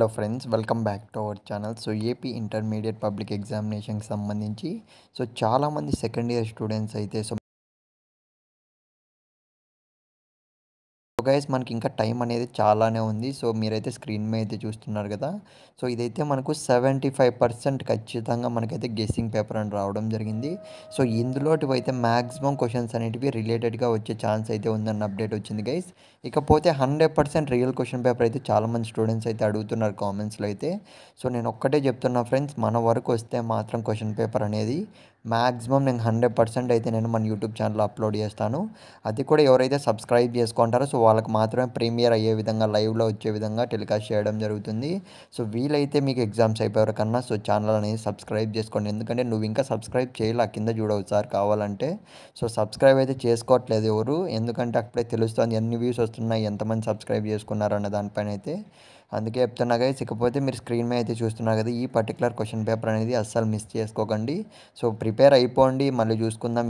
Hello friends, welcome back to our channel. So AP intermediate public ఎగ్జామినేషన్కి సంబంధించి చాలామంది second year students అయితే guys మనకి ఇంకా టైం అనేది చాలానే ఉంది. మీరైతే స్క్రీన్ మీద అయితే చూస్తున్నారు కదా. ఇదైతే మనకు 75% ఖచ్చితంగా మనకైతే గెస్సింగ్ పేపర్ అని రావడం జరిగింది. ఇందులోటివైతే మ్యాక్సిమం క్వశ్చన్స్ అనేటివి రిలేటెడ్గా వచ్చే ఛాన్స్ అయితే ఉందన్న అప్డేట్ వచ్చింది గైస్. ఇకపోతే 100% రియల్ క్వశ్చన్ పేపర్ అయితే చాలామంది స్టూడెంట్స్ అయితే అడుగుతున్నారు కామెంట్స్లో అయితే. నేను ఒక్కటే చెప్తున్నా ఫ్రెండ్స్, మన వరకు వస్తే మాత్రం క్వశ్చన్ పేపర్ అనేది మ్యాక్సిమం నేను 100% అయితే నేను మన యూట్యూబ్ ఛానల్లో అప్లోడ్ చేస్తాను. అది కూడా ఎవరైతే సబ్స్క్రైబ్ చేసుకుంటారో వాళ్ళకి మాత్రమే ప్రీమియర్ అయ్యే విధంగా లైవ్లో వచ్చే విధంగా టెలికాస్ట్ చేయడం జరుగుతుంది. వీలైతే మీకు ఎగ్జామ్స్ అయిపోయారు కన్నా ఛానల్ అనేది సబ్స్క్రైబ్ చేసుకోండి. ఎందుకంటే నువ్వు ఇంకా సబ్స్క్రైబ్ చేయాలి, కింద చూడవు సార్ కావాలంటే. సబ్స్క్రైబ్ అయితే చేసుకోవట్లేదు ఎవరు, ఎందుకంటే అప్పుడే తెలుస్తుంది ఎన్ని వ్యూస్ వస్తున్నాయి, ఎంతమంది సబ్స్క్రైబ్ చేసుకున్నారు అన్న దానిపైన అయితే. అందుకే చెప్తున్నా గైస్. ఇకపోతే మీరు స్క్రీన్ మీద అయితే చూస్తున్నారు కదా, ఈ పర్టికులర్ క్వశ్చన్ పేపర్ అనేది అస్సలు మిస్ చేసుకోకండి. ప్రిపేర్ అయిపోండి, మళ్ళీ చూసుకుందాం.